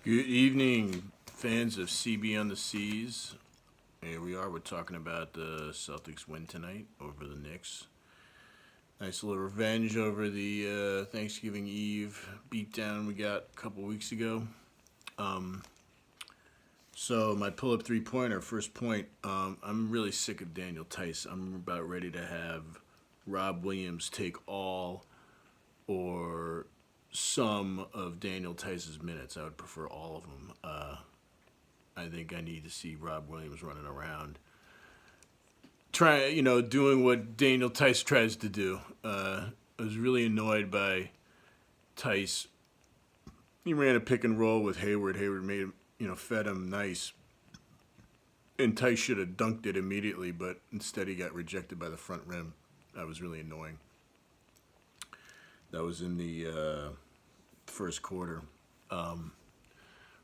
Good evening, fans of CB on the Seas. Here we are. We're talking about the Celtics win tonight over the Knicks. Nice little revenge over the Thanksgiving Eve beatdown we got a couple weeks ago. So my pull-up three-pointer, first point, I'm really sick of Daniel Tice. I'm about ready to have Rob Williams take all or some of Daniel Tice's minutes. I would prefer all of them. I think I need to see Rob Williams running around, doing what Daniel Tice tries to do. I was really annoyed by Tice. He ran a pick and roll with Hayward. Hayward made him, fed him nice. And Tice should have dunked it immediately, but instead he got rejected by the front rim. That was really annoying. That was in the first quarter.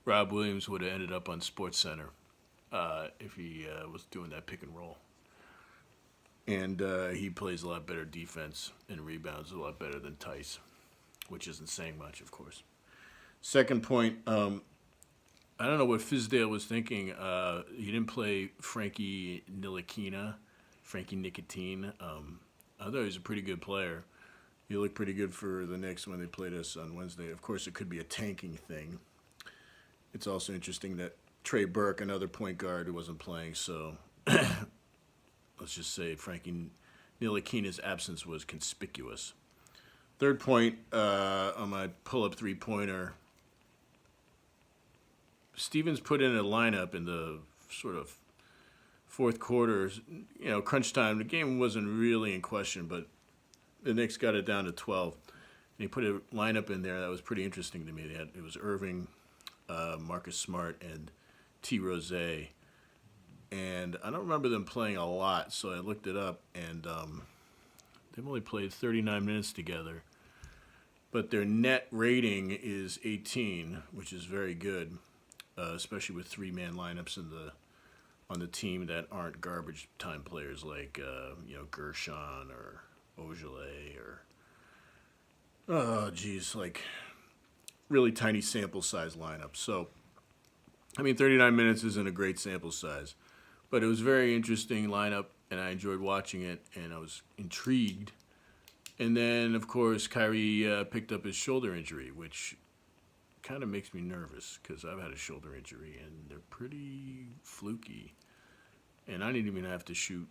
Rob Williams would have ended up on SportsCenter if he was doing that pick and roll. And he plays a lot better defense and rebounds a lot better than Tice, which isn't saying much, of course. Second point, I don't know what Fizdale was thinking. He didn't play Frankie Nicotine. I thought he was a pretty good player. He looked pretty good for the Knicks when they played us on Wednesday. Of course, it could be a tanking thing. It's also interesting that Trey Burke, another point guard, who wasn't playing, so let's just say Frankie Ntilikina's absence was conspicuous. Third point on my pull-up three-pointer, Stevens put in a lineup in the sort of fourth quarter, crunch time. The game wasn't really in question, but the Knicks got it down to 12. And he put a lineup in there that was pretty interesting to me. It was Irving, Marcus Smart, and T. Rose. And I don't remember them playing a lot, so I looked it up, and they've only played 39 minutes together. But their net rating is 18, which is very good, especially with three-man lineups on the team that aren't garbage time players like Gershon or Ogilvy or like really tiny sample size lineup. So, 39 minutes isn't a great sample size, but it was a very interesting lineup, and I enjoyed watching it, and I was intrigued. And then, of course, Kyrie picked up his shoulder injury, which kind of makes me nervous because I've had a shoulder injury, and they're pretty fluky. And I didn't even have to shoot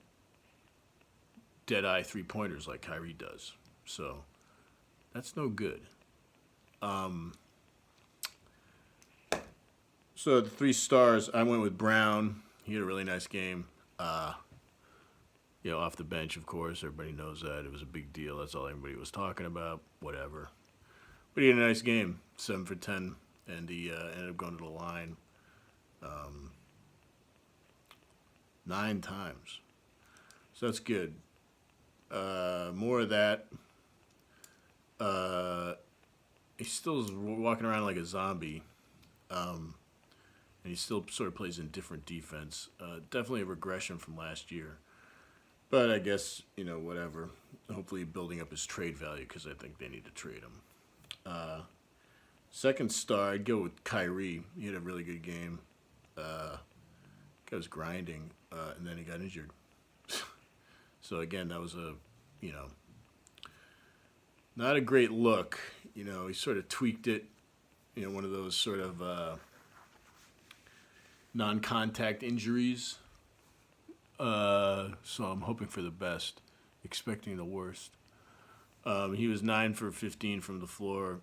dead-eye three-pointers like Kyrie does. So that's no good. So the 3 stars, I went with Brown. He had a really nice game. Off the bench, of course. Everybody knows that. It was a big deal. That's all everybody was talking about. Whatever. But he had a nice game, 7 for 10, and he ended up going to the line 9 times. So that's good. More of that. He still is walking around like a zombie, and he still sort of plays in different defense. Definitely a regression from last year. But I guess, whatever. Hopefully building up his trade value because I think they need to trade him. Second star, I'd go with Kyrie. He had a really good game. Guy was grinding, and then he got injured. So, again, that was not a great look. He sort of tweaked it. One of those sort of non-contact injuries. So I'm hoping for the best, expecting the worst. He was 9 for 15 from the floor,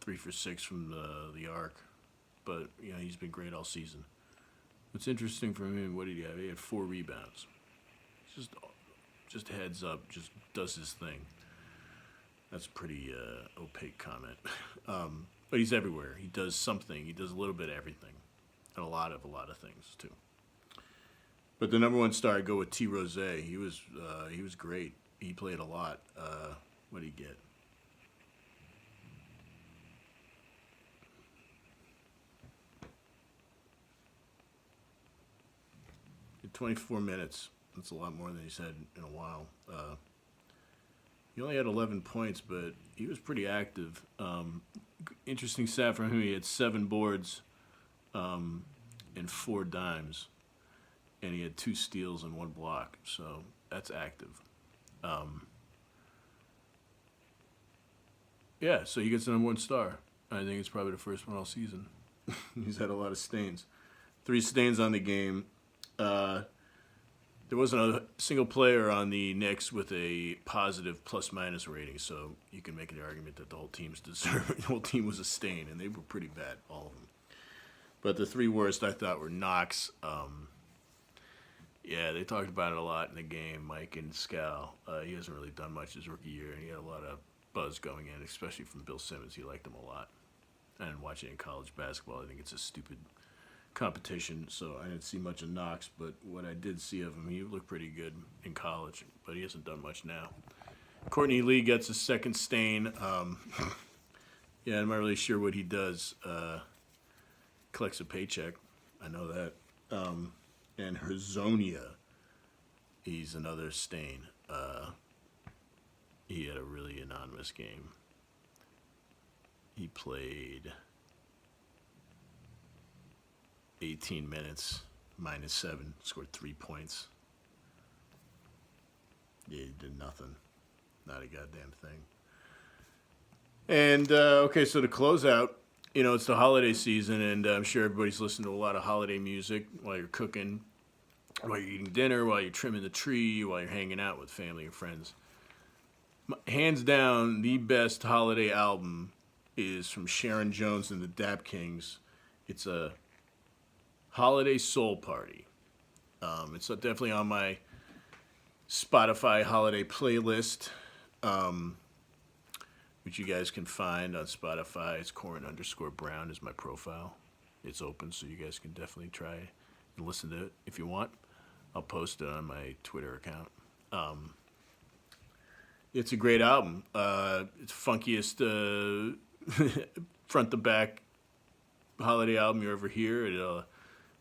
3 for 6 from the arc. But, he's been great all season. What's interesting for him, what did he have? He had 4 rebounds. Just heads up, just does his thing. That's a pretty opaque comment. But he's everywhere. He does something. He does a little bit of everything. And a lot of things, too. But the number 1 star, I go with T. Rose. He was great. He played a lot. What did he get? 24 minutes. That's a lot more than he's had in a while. He only had 11 points, but he was pretty active. Interesting stat from him, he had 7 boards, and 4 dimes, and he had 2 steals and 1 block. So that's active. Yeah, so he gets the number 1 star. I think it's probably the first one all season. He's had a lot of stains. 3 stains on the game. There wasn't a single player on the Knicks with a positive plus-minus rating, so you can make an argument that the whole the whole team was a stain, and they were pretty bad, all of them. But the 3 worst I thought were Knox. Yeah, they talked about it a lot in the game, Mike and Scal. He hasn't really done much his rookie year, and he had a lot of buzz going in, especially from Bill Simmons. He liked him a lot. And watching in college basketball, I think it's a stupid competition, so I didn't see much of Knox, but what I did see of him, he looked pretty good in college, but he hasn't done much now. Courtney Lee gets a second stain. Yeah, I'm not really sure what he does. Collects a paycheck. I know that. And Herzonia, he's another stain. He had a really anonymous game. He played 18 minutes, -7, scored 3 points. Yeah, he did nothing. Not a goddamn thing. And, okay, so to close out, it's the holiday season, and I'm sure everybody's listening to a lot of holiday music while you're cooking, while you're eating dinner, while you're trimming the tree, while you're hanging out with family and friends. Hands down, the best holiday album is from Sharon Jones and the Dap Kings. It's a holiday soul party. It's definitely on my Spotify holiday playlist, which you guys can find on Spotify. It's Corin_Brown is my profile. It's open, so you guys can definitely try and listen to it if you want. I'll post it on my Twitter account. It's a great album. It's funkiest front to back holiday album you ever hear. It'll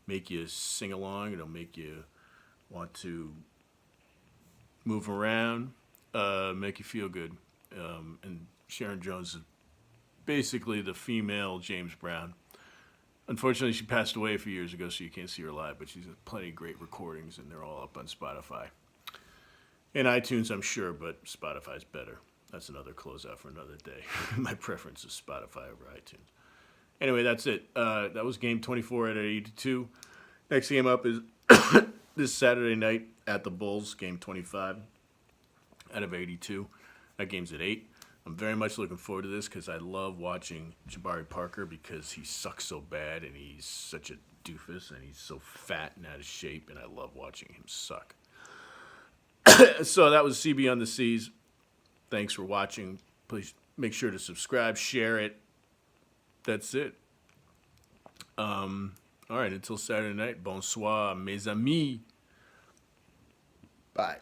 make you sing along. It'll make you want to move around, make you feel good. And Sharon Jones is basically the female James Brown. Unfortunately, she passed away a few years ago, so you can't see her live, but she's had plenty of great recordings, and they're all up on Spotify. And iTunes, I'm sure, but Spotify's better. That's another closeout for another day. My preference is Spotify over iTunes. Anyway, that's it. That was game 24 out of 82. Next game up is this Saturday night at the Bulls, game 25 out of 82. That game's at 8. I'm very much looking forward to this because I love watching Jabari Parker because he sucks so bad and he's such a doofus and he's so fat and out of shape, and I love watching him suck. So that was CB on the Seas. Thanks for watching. Please make sure to subscribe, share it. That's it. All right, until Saturday night, bonsoir, mes amis. Bye.